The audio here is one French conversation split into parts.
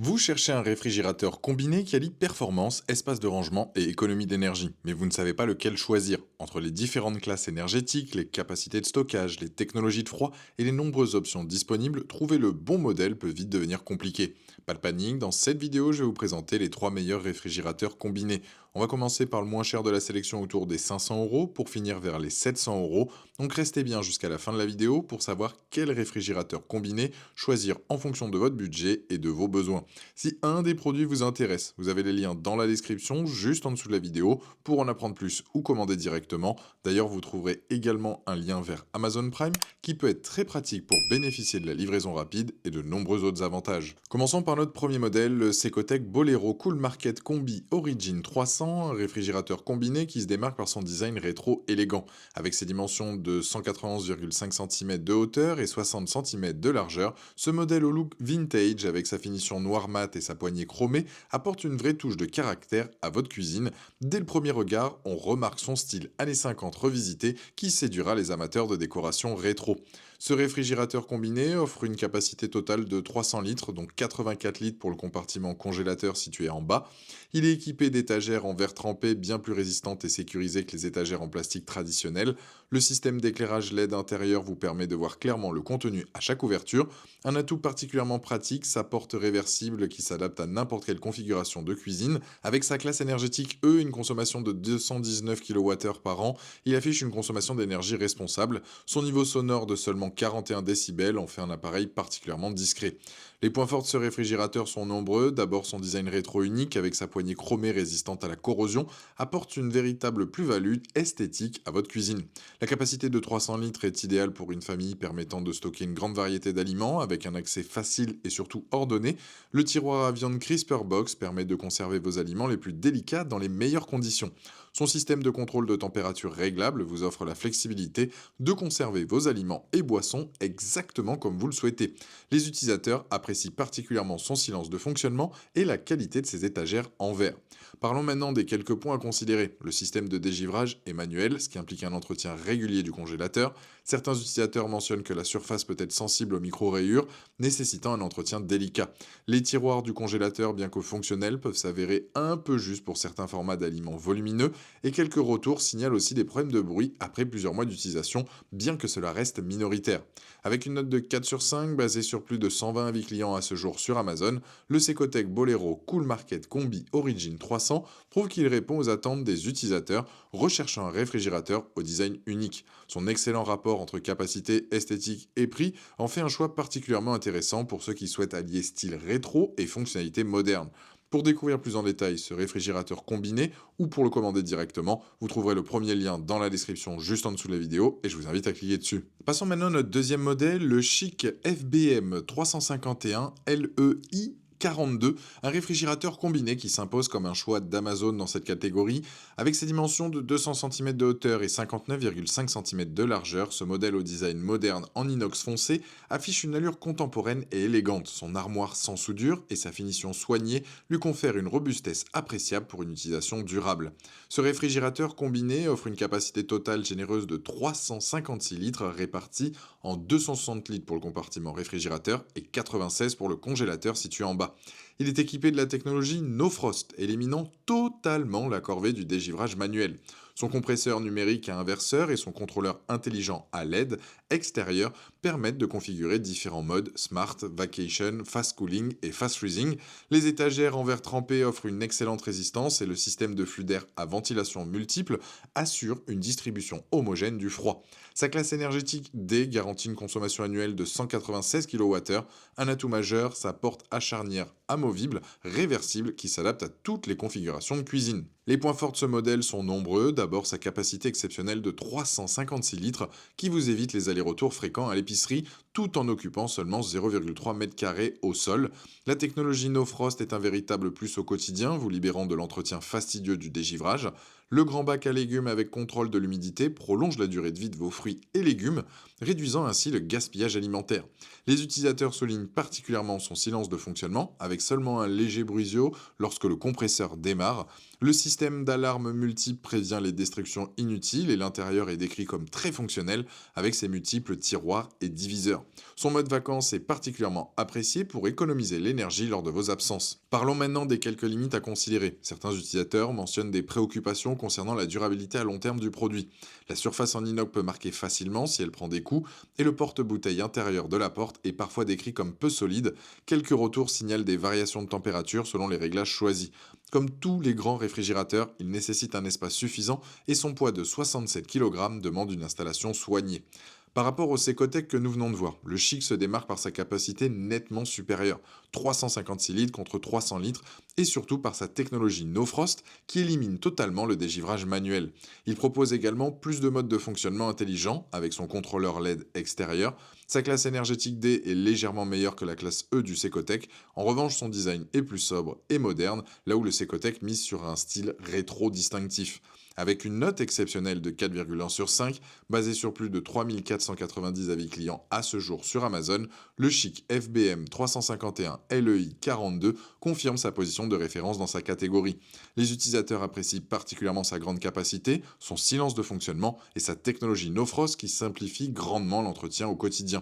Vous cherchez un réfrigérateur combiné qui allie performance, espace de rangement et économie d'énergie, mais vous ne savez pas lequel choisir. Entre les différentes classes énergétiques, les capacités de stockage, les technologies de froid et les nombreuses options disponibles, trouver le bon modèle peut vite devenir compliqué. Pas de panique, dans cette vidéo, je vais vous présenter les 3 meilleurs réfrigérateurs combinés. On va commencer par le moins cher de la sélection autour des 500 € pour finir vers les 700 €. Donc restez bien jusqu'à la fin de la vidéo pour savoir quel réfrigérateur combiné choisir en fonction de votre budget et de vos besoins. Si un des produits vous intéresse, vous avez les liens dans la description, juste en dessous de la vidéo, pour en apprendre plus ou commander directement. D'ailleurs, vous trouverez également un lien vers Amazon Prime qui peut être très pratique pour bénéficier de la livraison rapide et de nombreux autres avantages. Commençons par notre premier modèle, le Secotec Bolero Cool Market Combi Origin 300, un réfrigérateur combiné qui se démarque par son design rétro élégant. Avec ses dimensions de 191,5 cm de hauteur et 60 cm de largeur, ce modèle au look vintage avec sa finition noire mat et sa poignée chromée apporte une vraie touche de caractère à votre cuisine. Dès le premier regard, on remarque son style années 50 revisité qui séduira les amateurs de décoration rétro. Ce réfrigérateur combiné offre une capacité totale de 300 litres, dont 84 litres pour le compartiment congélateur situé en bas. Il est équipé d'étagères en verre trempé bien plus résistantes et sécurisées que les étagères en plastique traditionnelles. Le système d'éclairage LED intérieur vous permet de voir clairement le contenu à chaque ouverture. Un atout particulièrement pratique, sa porte réversible qui s'adapte à n'importe quelle configuration de cuisine. Avec sa classe énergétique E, une consommation de 219 kWh par an, il affiche une consommation d'énergie responsable. Son niveau sonore de seulement 41 décibels en fait un appareil particulièrement discret. Les points forts de ce réfrigérateur sont nombreux. D'abord, son design rétro unique avec sa poignée chromée résistante à la corrosion apporte une véritable plus-value esthétique à votre cuisine. La capacité de 300 litres est idéale pour une famille permettant de stocker une grande variété d'aliments avec un accès facile et surtout ordonné. Le tiroir à viande Crisper Box permet de conserver vos aliments les plus délicats dans les meilleures conditions. Son système de contrôle de température réglable vous offre la flexibilité de conserver vos aliments et boissons exactement comme vous le souhaitez. Les utilisateurs apprécient particulièrement son silence de fonctionnement et la qualité de ses étagères en verre. Parlons maintenant des quelques points à considérer. Le système de dégivrage est manuel, ce qui implique un entretien régulier du congélateur. Certains utilisateurs mentionnent que la surface peut être sensible aux micro-rayures, nécessitant un entretien délicat. Les tiroirs du congélateur, bien que fonctionnels, peuvent s'avérer un peu justes pour certains formats d'aliments volumineux, et quelques retours signalent aussi des problèmes de bruit après plusieurs mois d'utilisation, bien que cela reste minoritaire. Avec une note de 4 sur 5 basée sur plus de 120 avis clients à ce jour sur Amazon, le Secotec Bolero Cool Market Combi Origin 300 prouve qu'il répond aux attentes des utilisateurs recherchant un réfrigérateur au design unique. Son excellent rapport entre capacité, esthétique et prix en fait un choix particulièrement intéressant pour ceux qui souhaitent allier style rétro et fonctionnalité moderne. Pour découvrir plus en détail ce réfrigérateur combiné ou pour le commander directement, vous trouverez le premier lien dans la description juste en dessous de la vidéo et je vous invite à cliquer dessus. Passons maintenant à notre deuxième modèle, le Chic FBM 351 LEI 42, un réfrigérateur combiné qui s'impose comme un choix d'Amazon dans cette catégorie. Avec ses dimensions de 200 cm de hauteur et 59,5 cm de largeur, ce modèle au design moderne en inox foncé affiche une allure contemporaine et élégante. Son armoire sans soudure et sa finition soignée lui confèrent une robustesse appréciable pour une utilisation durable. Ce réfrigérateur combiné offre une capacité totale généreuse de 356 litres répartis en 260 litres pour le compartiment réfrigérateur et 96 pour le congélateur situé en bas. Il est équipé de la technologie No Frost, éliminant totalement la corvée du dégivrage manuel. Son compresseur numérique à inverseur et son contrôleur intelligent à LED extérieur permettent de configurer différents modes Smart, Vacation, Fast Cooling et Fast Freezing. Les étagères en verre trempé offrent une excellente résistance et le système de flux d'air à ventilation multiple assure une distribution homogène du froid. Sa classe énergétique D garantit une consommation annuelle de 196 kWh. Un atout majeur, sa porte à charnière amovible, réversible, qui s'adapte à toutes les configurations de cuisine. Les points forts de ce modèle sont nombreux. D'abord, sa capacité exceptionnelle de 356 litres qui vous évite les allers-retours fréquents à l'épicerie tout en occupant seulement 0,3 m² au sol. La technologie No Frost est un véritable plus au quotidien, vous libérant de l'entretien fastidieux du dégivrage. Le grand bac à légumes avec contrôle de l'humidité prolonge la durée de vie de vos fruits et légumes, réduisant ainsi le gaspillage alimentaire. Les utilisateurs soulignent particulièrement son silence de fonctionnement, avec seulement un léger bruisseau lorsque le compresseur démarre. Le système système d'alarme multiple prévient les destructions inutiles et l'intérieur est décrit comme très fonctionnel avec ses multiples tiroirs et diviseurs. Son mode vacances est particulièrement apprécié pour économiser l'énergie lors de vos absences. Parlons maintenant des quelques limites à considérer. Certains utilisateurs mentionnent des préoccupations concernant la durabilité à long terme du produit. La surface en inox peut marquer facilement si elle prend des coups et le porte-bouteille intérieur de la porte est parfois décrit comme peu solide. Quelques retours signalent des variations de température selon les réglages choisis. Comme tous les grands réfrigérateurs, il nécessite un espace suffisant et son poids de 67 kg demande une installation soignée. Par rapport au Secotec que nous venons de voir, le Chic se démarque par sa capacité nettement supérieure, 356 litres contre 300 litres, et surtout par sa technologie No Frost qui élimine totalement le dégivrage manuel. Il propose également plus de modes de fonctionnement intelligents avec son contrôleur LED extérieur. Sa classe énergétique D est légèrement meilleure que la classe E du Secotec. En revanche, son design est plus sobre et moderne, là où le Secotec mise sur un style rétro distinctif. Avec une note exceptionnelle de 4,1 sur 5, basée sur plus de 3490 avis clients à ce jour sur Amazon, le Chic FBM 351 LEI 42 confirme sa position de référence dans sa catégorie. Les utilisateurs apprécient particulièrement sa grande capacité, son silence de fonctionnement et sa technologie No Frost qui simplifie grandement l'entretien au quotidien.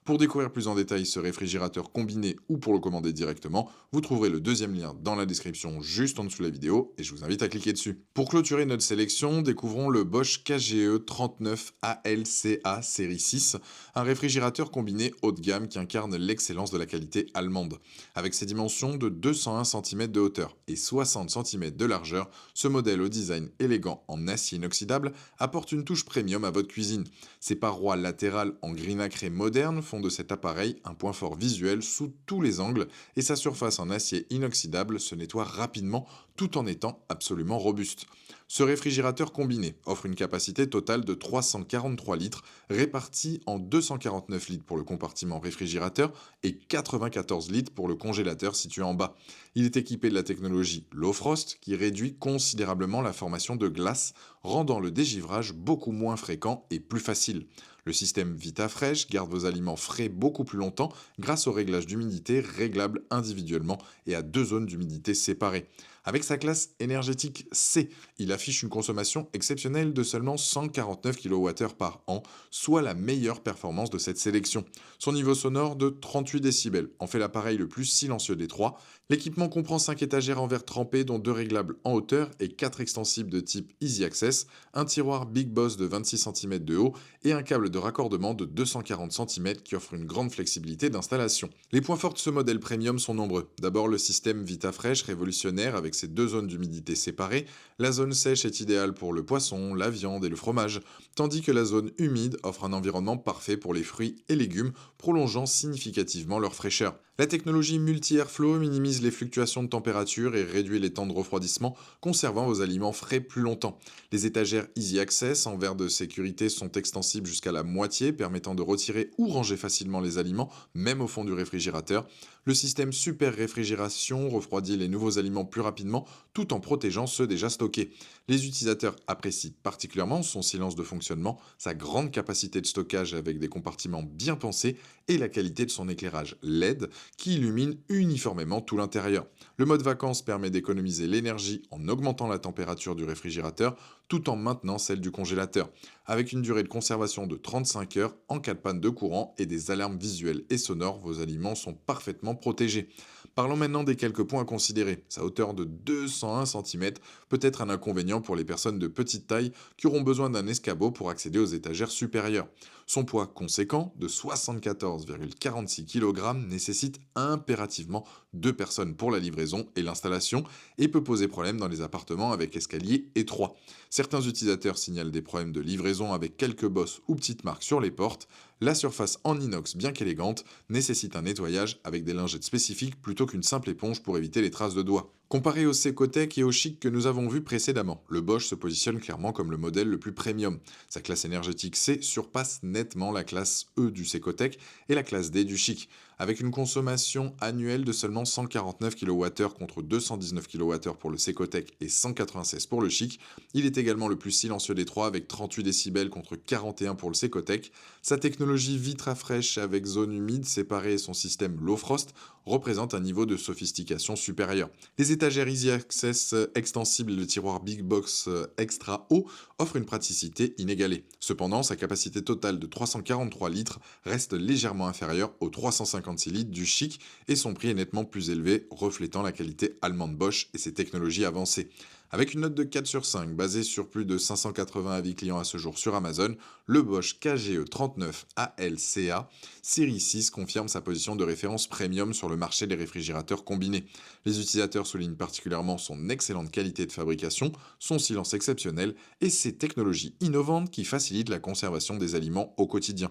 Pour découvrir plus en détail ce réfrigérateur combiné ou pour le commander directement, vous trouverez le deuxième lien dans la description juste en dessous de la vidéo et je vous invite à cliquer dessus. Pour clôturer notre sélection, découvrons le Bosch KGE 39 ALCA série 6, un réfrigérateur combiné haut de gamme qui incarne l'excellence de la qualité allemande. Avec ses dimensions de 201 cm de hauteur et 60 cm de largeur, ce modèle au design élégant en acier inoxydable apporte une touche premium à votre cuisine. Ses parois latérales en gris nacré moderne font de cet appareil un point fort visuel sous tous les angles et sa surface en acier inoxydable se nettoie rapidement tout en étant absolument robuste. Ce réfrigérateur combiné offre une capacité totale de 343 litres répartis en 249 litres pour le compartiment réfrigérateur et 94 litres pour le congélateur situé en bas. Il est équipé de la technologie Low Frost qui réduit considérablement la formation de glace, rendant le dégivrage beaucoup moins fréquent et plus facile. Le système VitaFresh garde vos aliments frais beaucoup plus longtemps grâce au réglage d'humidité réglable individuellement et à 2 zones d'humidité séparées. Avec sa classe énergétique C, il affiche une consommation exceptionnelle de seulement 149 kWh par an, soit la meilleure performance de cette sélection. Son niveau sonore de 38 décibels en fait l'appareil le plus silencieux des trois. L'équipement comprend 5 étagères en verre trempé dont 2 réglables en hauteur et 4 extensibles de type Easy Access, un tiroir Big Boss de 26 cm de haut et un câble de raccordement de 240 cm qui offre une grande flexibilité d'installation. Les points forts de ce modèle premium sont nombreux. D'abord le système VitaFresh révolutionnaire avec ses 2 zones d'humidité séparées. La zone sèche est idéale pour le poisson, la viande et le fromage, tandis que la zone humide offre un environnement parfait pour les fruits et légumes, prolongeant significativement leur fraîcheur. La technologie multi-airflow minimise les fluctuations de température et réduit les temps de refroidissement, conservant vos aliments frais plus longtemps. Les étagères Easy Access en verre de sécurité sont extensibles jusqu'à la moitié, permettant de retirer ou ranger facilement les aliments, même au fond du réfrigérateur. Le système Super Réfrigération refroidit les nouveaux aliments plus rapidement, tout en protégeant ceux déjà stockés. Les utilisateurs apprécient particulièrement son silence de fonctionnement, sa grande capacité de stockage avec des compartiments bien pensés et la qualité de son éclairage LED qui illumine uniformément tout l'intérieur. Le mode vacances permet d'économiser l'énergie en augmentant la température du réfrigérateur tout en maintenant celle du congélateur, avec une durée de conservation de 35 heures en cas de panne de courant et des alarmes visuelles et sonores, vos aliments sont parfaitement protégés. Parlons maintenant des quelques points à considérer. Sa hauteur de 201 cm peut être un inconvénient pour les personnes de petite taille qui auront besoin d'un escabeau pour accéder aux étagères supérieures. Son poids conséquent de 74,46 kg nécessite impérativement 2 personnes pour la livraison et l'installation et peut poser problème dans les appartements avec escalier étroit. Certains utilisateurs signalent des problèmes de livraison avec quelques bosses ou petites marques sur les portes. La surface en inox, bien qu'élégante, nécessite un nettoyage avec des lingettes spécifiques plutôt qu'une simple éponge pour éviter les traces de doigts. Comparé au Secotec et au Chic que nous avons vu précédemment, le Bosch se positionne clairement comme le modèle le plus premium. Sa classe énergétique C surpasse nettement la classe E du Secotec et la classe D du Chic, avec une consommation annuelle de seulement 149 kWh contre 219 kWh pour le Secotec et 196 pour le Chic. Il est également le plus silencieux des trois avec 38 décibels contre 41 pour le Secotec. Sa technologie VitaFresh avec zone humide séparée et son système Low Frost représentent un niveau de sophistication supérieur. Les étagères Easy Access extensibles et le tiroir Big Box Extra haut offrent une praticité inégalée. Cependant, sa capacité totale de 343 litres reste légèrement inférieure aux 356 litres du Chic et son prix est nettement plus élevé, reflétant la qualité allemande Bosch et ses technologies avancées. Avec une note de 4 sur 5 basée sur plus de 580 avis clients à ce jour sur Amazon, le Bosch KGE39 ALCA Série 6 confirme sa position de référence premium sur le marché des réfrigérateurs combinés. Les utilisateurs soulignent particulièrement son excellente qualité de fabrication, son silence exceptionnel et ses technologies innovantes qui facilitent la conservation des aliments au quotidien.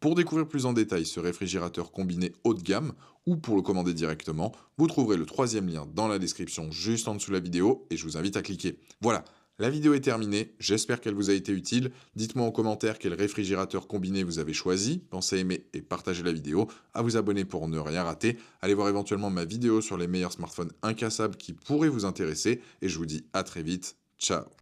Pour découvrir plus en détail ce réfrigérateur combiné haut de gamme ou pour le commander directement, vous trouverez le troisième lien dans la description juste en dessous de la vidéo et je vous invite à cliquer. Voilà, la vidéo est terminée, j'espère qu'elle vous a été utile. Dites-moi en commentaire quel réfrigérateur combiné vous avez choisi. Pensez à aimer et partager la vidéo, à vous abonner pour ne rien rater. Allez voir éventuellement ma vidéo sur les meilleurs smartphones incassables qui pourraient vous intéresser et je vous dis à très vite. Ciao.